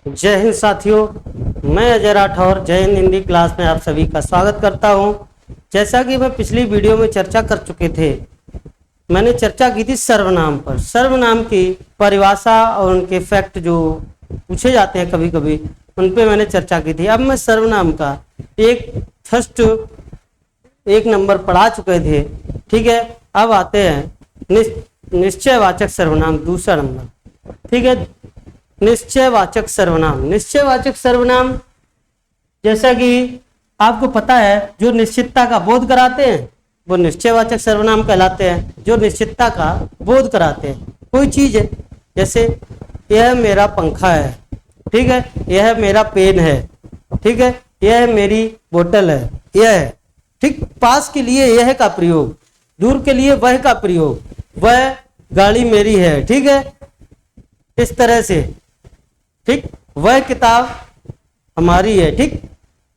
जय हिंद साथियों, मैं अजय राठौर जय हिंद हिंदी क्लास में आप सभी का स्वागत करता हूं। जैसा कि मैं पिछली वीडियो में चर्चा कर चुके थे, मैंने चर्चा की थी सर्वनाम पर। सर्वनाम की परिभाषा और उनके फैक्ट जो पूछे जाते हैं कभी कभी, उन पे मैंने चर्चा की थी। अब मैं सर्वनाम का एक नंबर पढ़ा चुके थे, ठीक है। अब आते हैं निश्चयवाचक सर्वनाम, दूसरा नंबर, ठीक है। निश्चयवाचक सर्वनाम। निश्चयवाचक सर्वनाम जैसा कि आपको पता है, जो निश्चितता का बोध कराते हैं वो निश्चयवाचक सर्वनाम कहलाते हैं। जो निश्चितता का बोध कराते हैं, कोई चीज है, जैसे यह मेरा पंखा है, ठीक है, यह मेरा पेन है, ठीक है, यह मेरी बोतल है, यह है, ठीक। पास के लिए यह का प्रयोग, दूर के लिए वह का प्रयोग, वह गाड़ी मेरी है, ठीक है, इस तरह से, ठीक। वह किताब हमारी है, ठीक।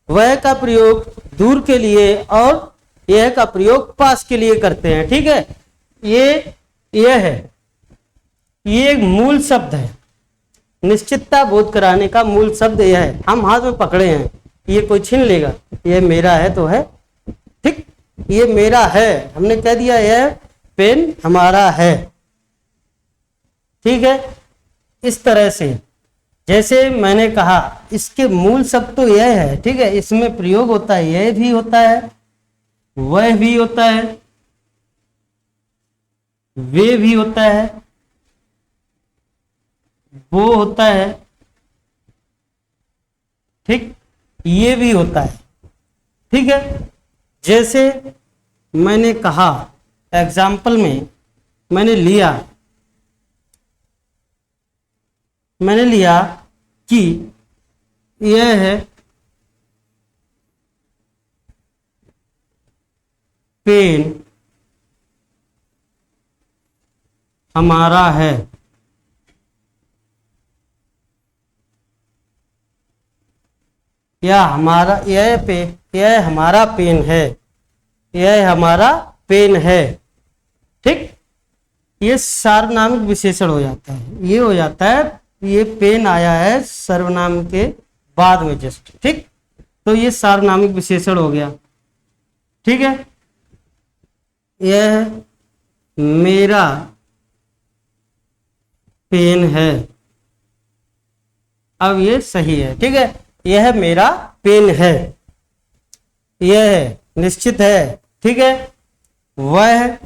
वह का प्रयोग दूर के लिए और यह का प्रयोग पास के लिए करते हैं, ठीक है। यह है, ये एक मूल शब्द है। निश्चितता बोध कराने का मूल शब्द यह है। हम हाथ में पकड़े हैं, ये कोई छीन लेगा, यह मेरा है तो है, ठीक। ये मेरा है, हमने कह दिया यह पेन हमारा है, ठीक है। इस तरह से, जैसे मैंने कहा, इसके मूल शब्द तो यह है, ठीक है। इसमें प्रयोग होता है, यह भी होता है, वह भी होता है, वे भी होता है, वो होता है, ठीक, ये भी होता है, ठीक है। जैसे मैंने कहा, एग्जाम्पल में मैंने लिया कि यह है पेन हमारा है, यह हमारा पेन है, यह हमारा पेन है, ठीक। ये सार्वनामिक विशेषण हो जाता है। ये हो जाता है, ये पेन आया है सर्वनाम के बाद में जस्ट, ठीक। तो ये सार्वनामिक विशेषण हो गया, ठीक है। यह मेरा पेन है, अब ये सही है, ठीक है। यह मेरा पेन है, यह निश्चित है, ठीक है। वह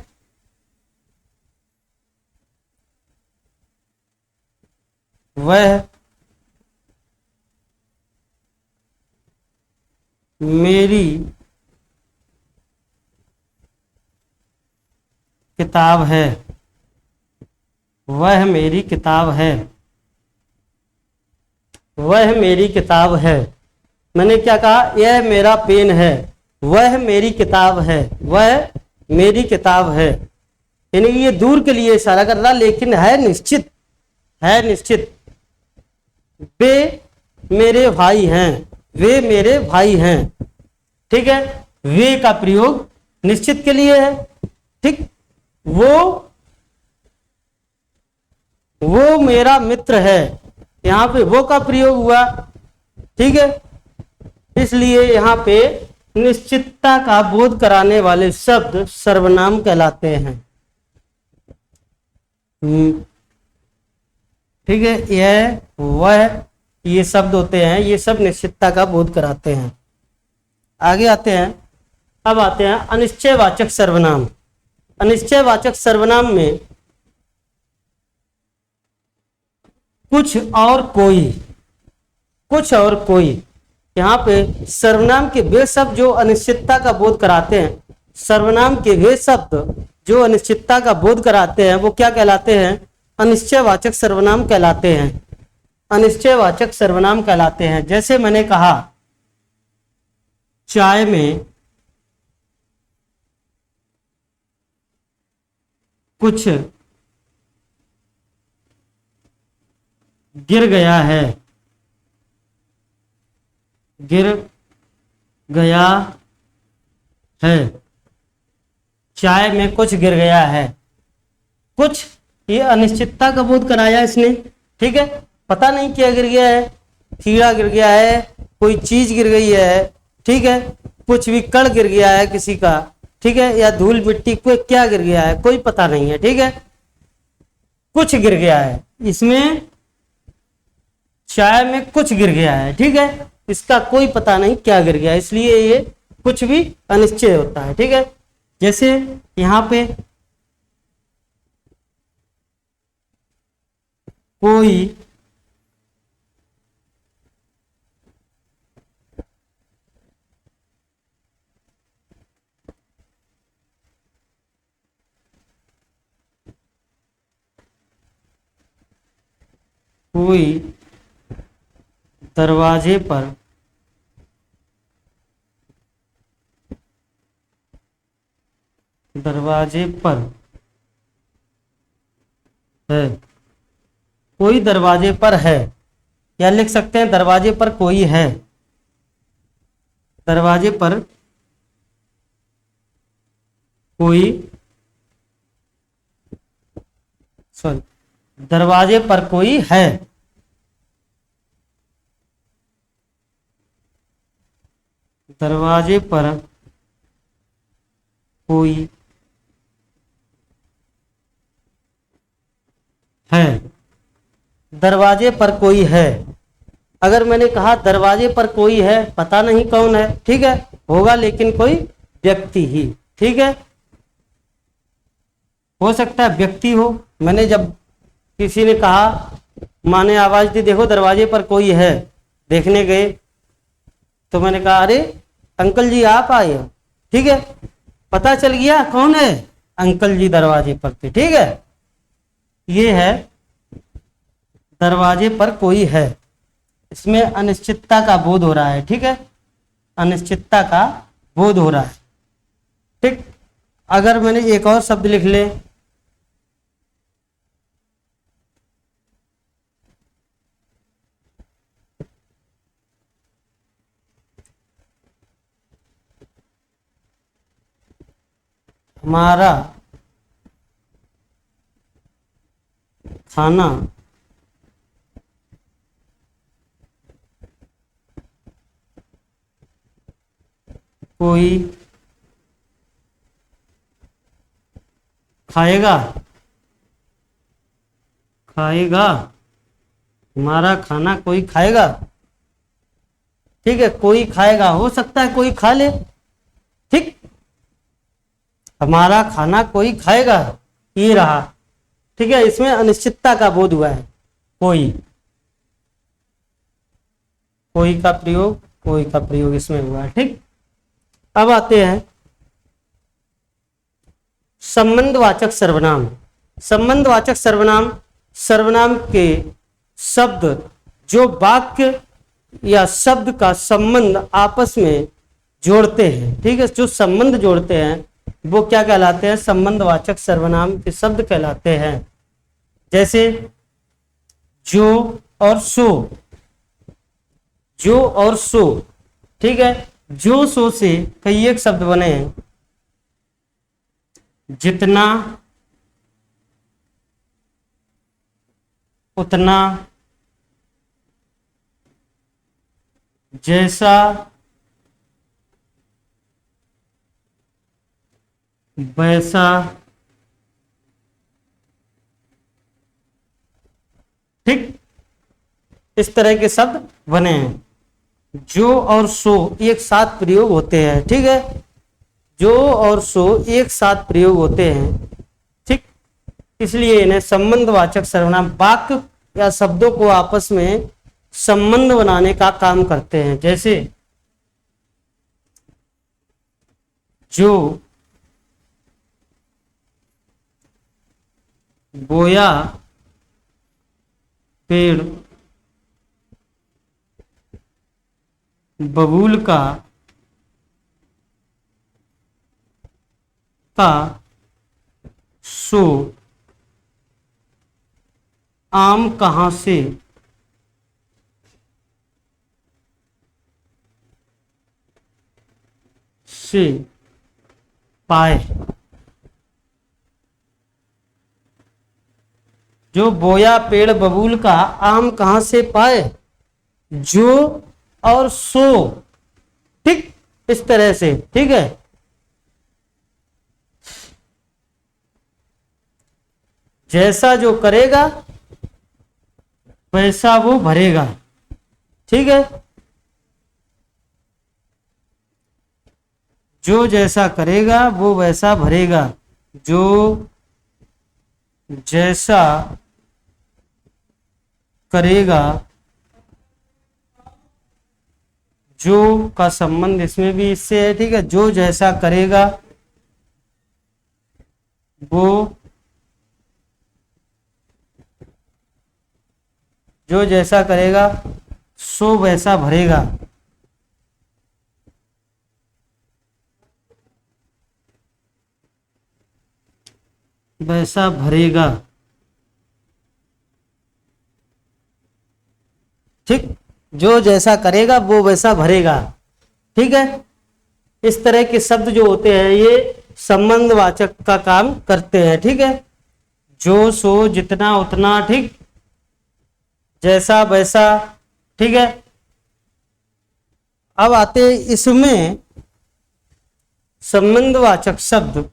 मेरी किताब है, वह मेरी किताब है, वह मेरी किताब है। मैंने क्या कहा, यह मेरा पेन है, वह मेरी किताब है, वह मेरी किताब है। यानी ये दूर के लिए इशारा कर रहा, लेकिन है निश्चित, है निश्चित। वे मेरे भाई हैं, वे मेरे भाई हैं, ठीक है। वे का प्रयोग निश्चित के लिए है, ठीक। वो मेरा मित्र है, यहां पे वो का प्रयोग हुआ, ठीक है। इसलिए यहां पे निश्चितता का बोध कराने वाले शब्द सर्वनाम कहलाते हैं, ठीक है। यह, वह, ये शब्द होते हैं, ये सब निश्चितता का बोध कराते हैं। आगे आते हैं, अब आते हैं अनिश्चयवाचक सर्वनाम। अनिश्चयवाचक सर्वनाम में कुछ और कोई, यहाँ पे सर्वनाम के वे शब्द जो अनिश्चितता का बोध कराते हैं, सर्वनाम के वे शब्द जो अनिश्चितता का बोध कराते हैं, वो क्या कहलाते हैं? अनिश्चयवाचक सर्वनाम कहलाते हैं। अनिश्चयवाचक सर्वनाम कहलाते हैं। जैसे मैंने कहा, चाय में कुछ गिर गया है, गिर गया है, चाय में कुछ गिर गया है। कुछ, ये अनिश्चितता का बोध कराया इसने, ठीक है। पता नहीं क्या गिर गया है, कीड़ा गिर गया है, कोई चीज गिर गई है, ठीक है, कुछ भी कण गिर गया है किसी का, ठीक है, या धूल मिट्टी कोई क्या गिर गया है कोई पता नहीं है, ठीक है, कुछ गिर गया है, इसमें चाय में कुछ गिर गया है, ठीक है, इसका कोई पता नहीं क्या गिर गया, इसलिए ये कुछ भी अनिश्चय होता है, ठीक है। जैसे यहां पे कोई कोई दरवाजे पर है, कोई दरवाजे पर है, या लिख सकते हैं दरवाजे पर कोई है, दरवाजे पर कोई, सॉरी, दरवाजे पर कोई है, दरवाजे पर कोई है, दरवाजे पर कोई है। अगर मैंने कहा दरवाजे पर कोई है, पता नहीं कौन है, ठीक है, होगा लेकिन कोई व्यक्ति ही, ठीक है, हो सकता है व्यक्ति हो। मैंने जब किसी ने कहा, माँ ने आवाज दी देखो दरवाजे पर कोई है, देखने गए, तो मैंने कहा अरे अंकल जी आप आए हो, ठीक है, पता चल गया कौन है, अंकल जी दरवाजे पर थे, ठीक है, ये है दरवाजे पर कोई है, इसमें अनिश्चितता का बोध हो रहा है, ठीक है, अनिश्चितता का बोध हो रहा है, ठीक। अगर मैंने एक और शब्द लिख ले, हमारा खाना कोई खाएगा, खाएगा, हमारा खाना कोई खाएगा, ठीक है, कोई खाएगा, हो सकता है कोई खा ले, ठीक, हमारा खाना कोई खाएगा, ये रहा, ठीक है, इसमें अनिश्चितता का बोध हुआ है, कोई, कोई का प्रयोग इसमें हुआ है, ठीक। अब आते हैं संबंधवाचक सर्वनाम। संबंधवाचक सर्वनाम, सर्वनाम के शब्द जो वाक्य या शब्द का संबंध आपस में जोड़ते हैं, ठीक है, जो संबंध जोड़ते हैं वो क्या कहलाते हैं, संबंधवाचक सर्वनाम के शब्द कहलाते हैं। जैसे जो और सो, जो और सो, ठीक है, जो सो से कई एक शब्द बने हैं, जितना, उतना, जैसा, वैसा, ठीक, इस तरह के शब्द बने हैं। जो और सो एक साथ प्रयोग होते हैं, ठीक है, जो और सो एक साथ प्रयोग होते हैं, ठीक, इसलिए इन्हें संबंधवाचक सर्वनाम, वाक्य या शब्दों को आपस में संबंध बनाने का काम करते हैं। जैसे जो बोया पेड़ बबूल का सो आम कहाँ से पाए। जो बोया पेड़ बबूल का आम कहाँ से पाए, जो और सो, ठीक, इस तरह से, ठीक है। जैसा जो करेगा वैसा वो भरेगा, ठीक है। जो जैसा करेगा वो वैसा भरेगा, जो जैसा करेगा, जो का संबंध इसमें भी इससे है, ठीक है। जो जैसा करेगा वो, जो जैसा करेगा सो वैसा भरेगा, वैसा भरेगा, ठीक। जो जैसा करेगा वो वैसा भरेगा, ठीक है। इस तरह के शब्द जो होते हैं ये संबंधवाचक का काम करते हैं, ठीक है। जो सो जितना उतना, ठीक, जैसा वैसा, ठीक है। अब आते हैं इसमें संबंधवाचक शब्द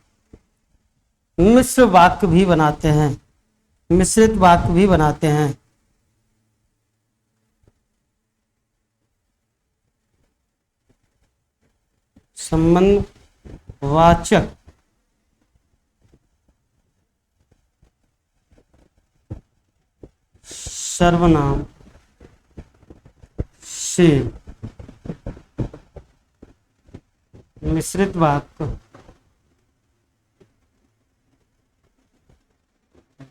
मिश्र वाक्य भी बनाते हैं, मिश्रित वाक्य भी बनाते हैं। संबंधवाचक सर्वनाम से मिश्रित वाक्य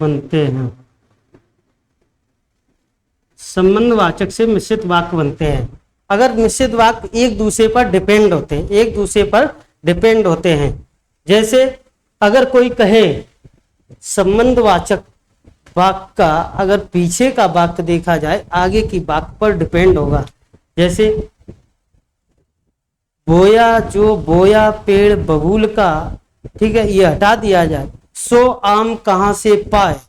बनते हैं। संबंधवाचक से मिश्रित वाक्य बनते हैं। अगर मिश्रित वाक्य एक दूसरे पर डिपेंड होते हैं, एक दूसरे पर डिपेंड होते हैं। जैसे अगर कोई कहे संबंधवाचक वाक्य का अगर पीछे का वाक्य देखा जाए आगे की वाक्य पर डिपेंड होगा। जैसे बोया, जो बोया पेड़ बबूल का, ठीक है, ये हटा दिया जाए। सो आम कहां से पाए,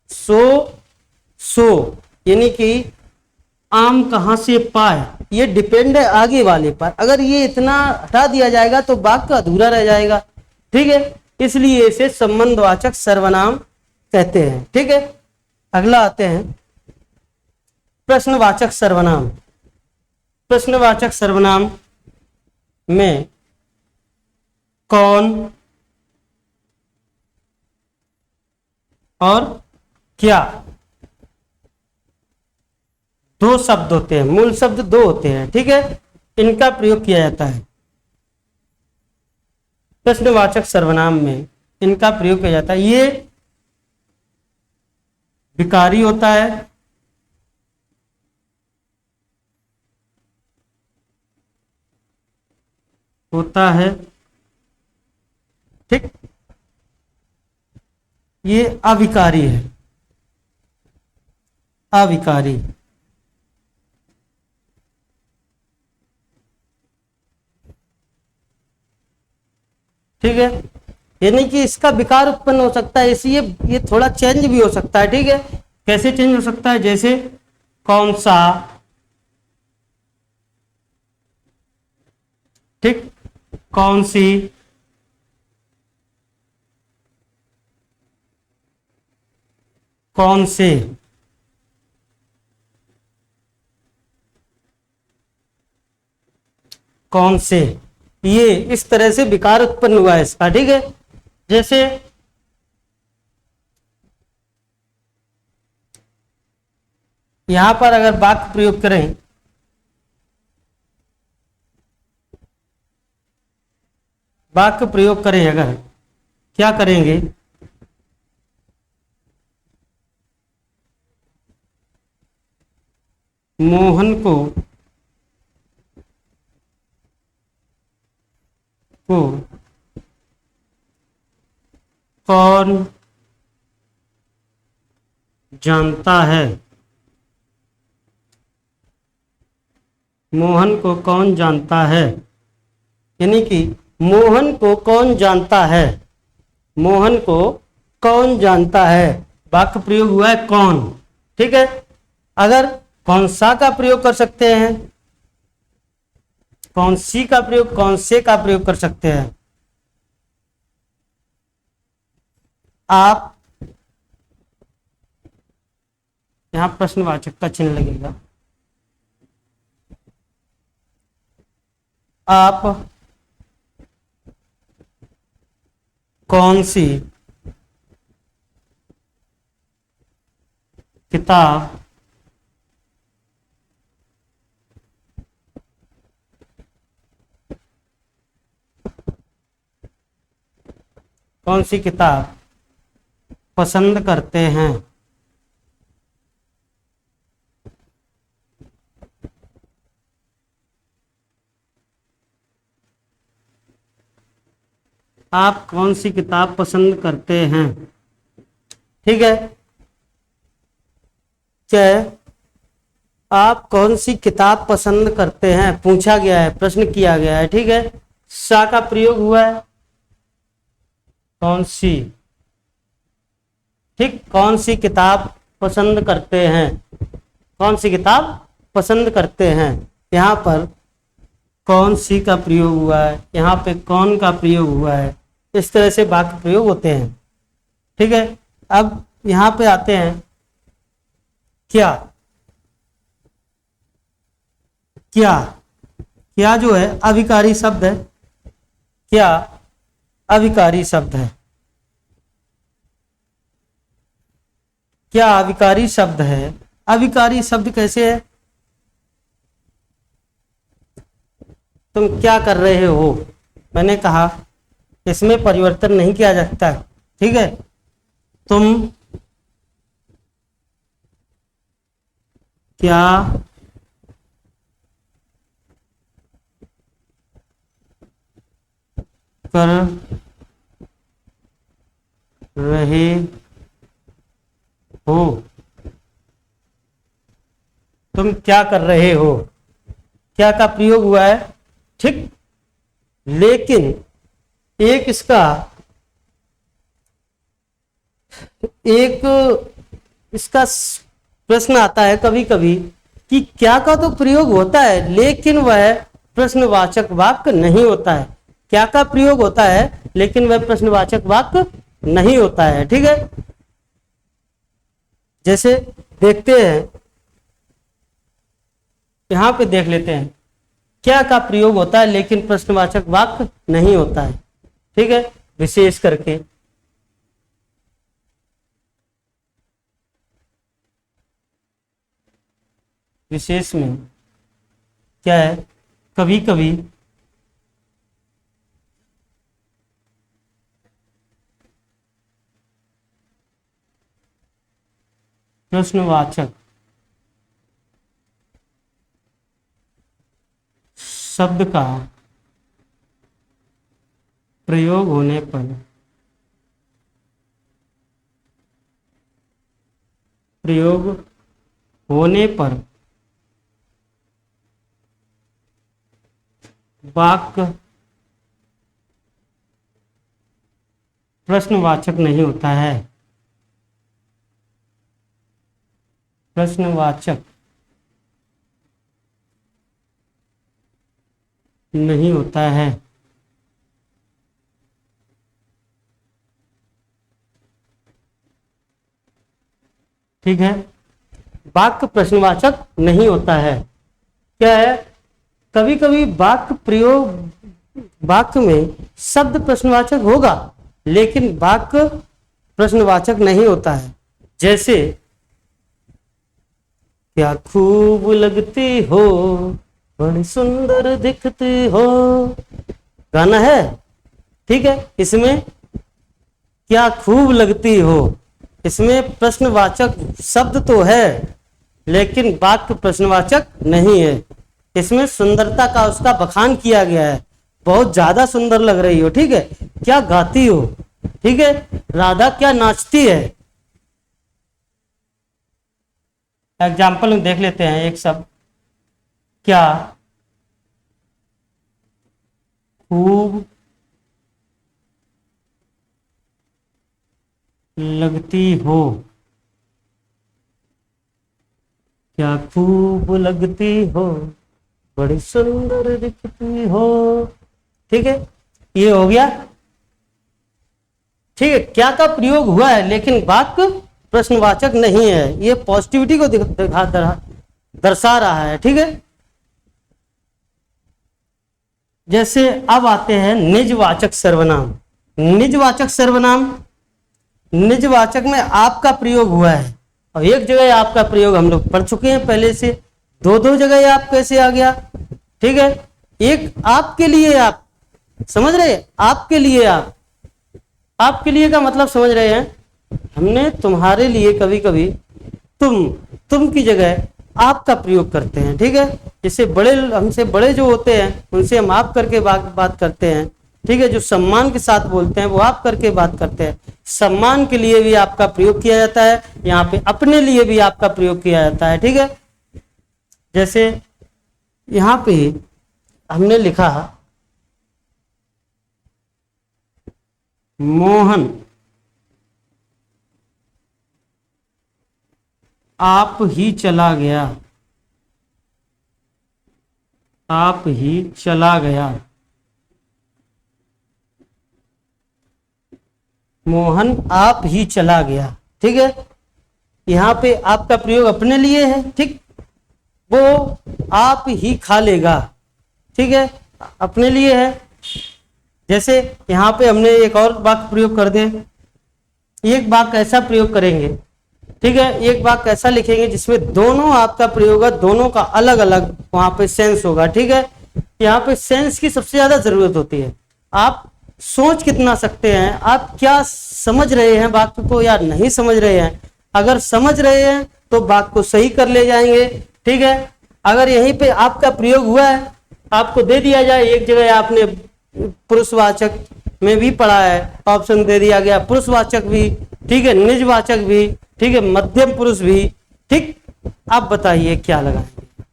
सो यानी कि आम कहां से पाए, ये डिपेंड है आगे वाले पर। अगर ये इतना हटा दिया जाएगा तो वाक्य अधूरा रह जाएगा, ठीक है। इसलिए इसे संबंधवाचक सर्वनाम कहते हैं, ठीक है। अगला आते हैं प्रश्नवाचक सर्वनाम। प्रश्नवाचक सर्वनाम में कौन और क्या दो शब्द होते हैं, मूल शब्द दो होते हैं, ठीक है। इनका प्रयोग किया जाता है प्रश्नवाचक सर्वनाम में, इनका प्रयोग किया जाता है। ये विकारी होता है, ठीक। ये अविकारी है, अविकारी, ठीक है। यानी कि इसका विकार उत्पन्न हो सकता है, इसलिए ये थोड़ा चेंज भी हो सकता है, ठीक है। कैसे चेंज हो सकता है, जैसे कौन सा, ठीक, कौन सी, कौन से, कौन से, ये इस तरह से विकार उत्पन्न हुआ है इसका, ठीक है। जैसे यहां पर अगर वाक्य प्रयोग करें, वाक्य प्रयोग करें अगर, क्या करेंगे, मोहन को कौन जानता है, मोहन को कौन जानता है, यानी कि मोहन को कौन जानता है, मोहन को कौन जानता है, वाक्य प्रयोग हुआ है कौन, ठीक है। अगर कौन सा का प्रयोग कर सकते हैं, कौन सी का प्रयोग, कौन से का प्रयोग कर सकते हैं। आप, यहां प्रश्नवाचक का चिन्ह लगेगा। आप कौन सी किताब कौन सी किताब पसंद करते हैं। आप कौन सी किताब पसंद करते हैं। ठीक है, क्या आप कौन सी किताब पसंद करते हैं पूछा गया है, प्रश्न किया गया है। ठीक है, सा का प्रयोग हुआ है, कौन सी, ठीक, कौन सी किताब पसंद करते हैं, कौन सी किताब पसंद करते हैं। यहाँ पर कौन सी का प्रयोग हुआ है, यहाँ पे कौन का प्रयोग हुआ है। इस तरह से वाक्य प्रयोग होते हैं। ठीक है, अब यहाँ पे आते हैं क्या। क्या, क्या जो है अविकारी शब्द है। क्या अविकारी शब्द है। क्या अविकारी शब्द है। अविकारी शब्द कैसे है, तुम क्या कर रहे हो, मैंने कहा इसमें परिवर्तन नहीं किया जा सकता। ठीक है, तुम क्या कर रहे हो, तुम क्या कर रहे हो, क्या का प्रयोग हुआ है। ठीक, लेकिन एक इसका प्रश्न आता है कभी कभी कि क्या का तो प्रयोग होता है लेकिन वह प्रश्नवाचक वाक्य नहीं होता है। क्या का प्रयोग होता है लेकिन वह प्रश्नवाचक वाक्य नहीं होता है। ठीक है, जैसे देखते हैं, यहां पे देख लेते हैं, क्या का प्रयोग होता है लेकिन प्रश्नवाचक वाक्य नहीं होता है। ठीक है, विशेष करके विशेष में क्या है, कभी कभी प्रश्नवाचक शब्द का प्रयोग होने पर वाक्य प्रश्नवाचक नहीं होता है। प्रश्नवाचक नहीं होता है। ठीक है, वाक्य प्रश्नवाचक नहीं होता है। क्या है, कभी कभी वाक्य में शब्द प्रश्नवाचक होगा लेकिन वाक्य प्रश्नवाचक नहीं होता है। जैसे क्या खूब लगती हो, बड़ी सुंदर दिखती हो, गाना है। ठीक है, इसमें क्या खूब लगती हो, इसमें प्रश्नवाचक शब्द तो है लेकिन वाक्य प्रश्नवाचक नहीं है। इसमें सुंदरता का उसका बखान किया गया है, बहुत ज्यादा सुंदर लग रही हो। ठीक है, क्या गाती हो। ठीक है, राधा क्या नाचती है। एग्जाम्पल में देख लेते हैं एक शब्द, क्या खूब लगती हो, क्या खूब लगती हो, बड़ी सुंदर दिखती हो। ठीक है, ये हो गया। ठीक है, क्या का प्रयोग हुआ है लेकिन वाक्य प्रश्नवाचक नहीं है, ये पॉजिटिविटी को दर्शा रहा है। ठीक है, जैसे अब आते हैं निजवाचक सर्वनाम। निजवाचक सर्वनाम, निजवाचक में आपका प्रयोग हुआ है और एक जगह आपका प्रयोग हम लोग पढ़ चुके हैं पहले से, दो जगह आप कैसे आ गया। ठीक है, एक आपके लिए, आप समझ रहे हैं, आपके लिए, आपके लिए का मतलब समझ रहे हैं, हमने तुम्हारे लिए कभी कभी तुम की जगह आपका प्रयोग करते हैं। ठीक है, जैसे बड़े, हमसे बड़े जो होते हैं उनसे हम आप करके बात करते हैं। ठीक है, जो सम्मान के साथ बोलते हैं वो आप करके बात करते हैं। सम्मान के लिए भी आपका प्रयोग किया जाता है, यहाँ पे अपने लिए भी आपका प्रयोग किया जाता है। ठीक है, जैसे यहाँ पे हमने लिखा मोहन आप ही चला गया, आप ही चला गया। मोहन आप ही चला गया। ठीक है, यहाँ पे आपका प्रयोग अपने लिए है। ठीक, वो आप ही खा लेगा। ठीक है, अपने लिए है। जैसे यहाँ पे हमने एक और वाक्य प्रयोग कर दें, एक वाक्य ऐसा प्रयोग करेंगे। ठीक है, एक वाक्य ऐसा लिखेंगे जिसमें दोनों आपका प्रयोग है, दोनों का अलग अलग वहां पे सेंस होगा। ठीक है, यहाँ पे सेंस की सबसे ज्यादा जरूरत होती है। आप सोच कितना सकते हैं, आप क्या समझ रहे हैं वाक्य को या नहीं समझ रहे हैं। अगर समझ रहे हैं तो वाक्य को सही कर ले जाएंगे। ठीक है, अगर यहीं पे आपका प्रयोग हुआ है, आपको दे दिया जाए, एक जगह आपने पुरुषवाचक में भी पढ़ा है, ऑप्शन दे दिया गया पुरुषवाचक भी, ठीक है, निजवाचक भी, ठीक है, मध्यम पुरुष भी। ठीक, आप बताइए क्या लगाएंगे,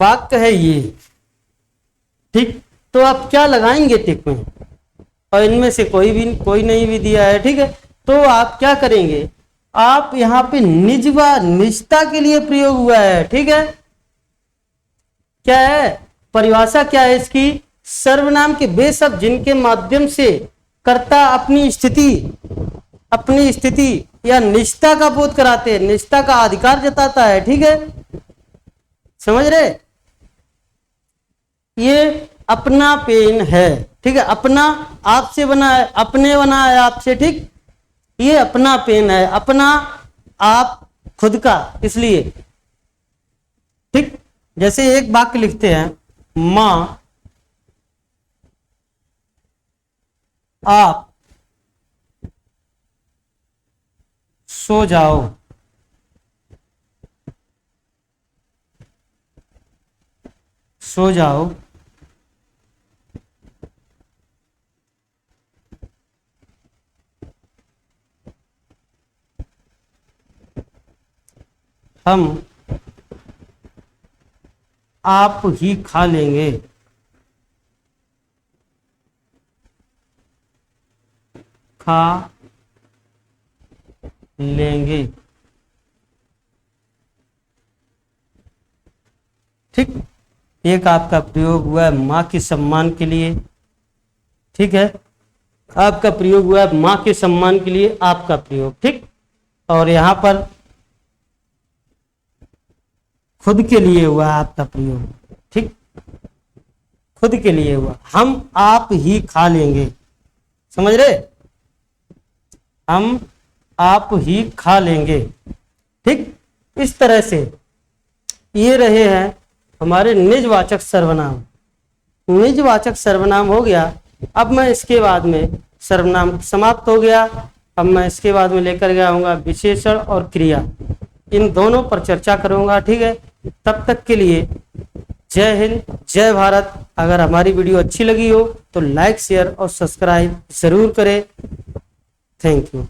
वाक्य है ये। ठीक, तो आप क्या लगाएंगे टिक में, और इनमें से कोई नहीं भी दिया है। ठीक है, तो आप क्या करेंगे, आप यहाँ पे निजता के लिए प्रयोग हुआ है। ठीक है, क्या है परिभाषा, क्या है इसकी, सर्वनाम के वे शब्द जिनके माध्यम से कर्ता अपनी स्थिति या निजता का बोध कराते हैं, निजता का अधिकार जताता है। ठीक है, समझ रहे, ये अपना पेन है। ठीक है, अपना आपसे बना है, अपने बना है आपसे। ठीक, ये अपना पेन है, अपना आप खुद का, इसलिए। ठीक, जैसे एक वाक्य लिखते हैं, मां आप सो जाओ, सो जाओ, हम आप ही खा लेंगे, खा लेंगे। ठीक, एक आपका प्रयोग हुआ है मां के सम्मान के लिए। ठीक है, आपका प्रयोग हुआ है मां के सम्मान के लिए, आपका प्रयोग। ठीक, और यहां पर खुद के लिए हुआ आपका प्रयोग। ठीक, खुद के लिए हुआ, हम आप ही खा लेंगे, समझ रहे, हम आप ही खा लेंगे। ठीक, इस तरह से ये रहे हैं हमारे निजवाचक सर्वनाम। निजवाचक सर्वनाम हो गया। अब मैं इसके बाद में, सर्वनाम समाप्त हो गया, अब मैं इसके बाद में लेकर गया हूँगा विशेषण और क्रिया, इन दोनों पर चर्चा करूँगा। ठीक है, तब तक के लिए जय हिंद, जय भारत। अगर हमारी वीडियो अच्छी लगी हो तो लाइक, शेयर और सब्सक्राइब जरूर करें। Thank you.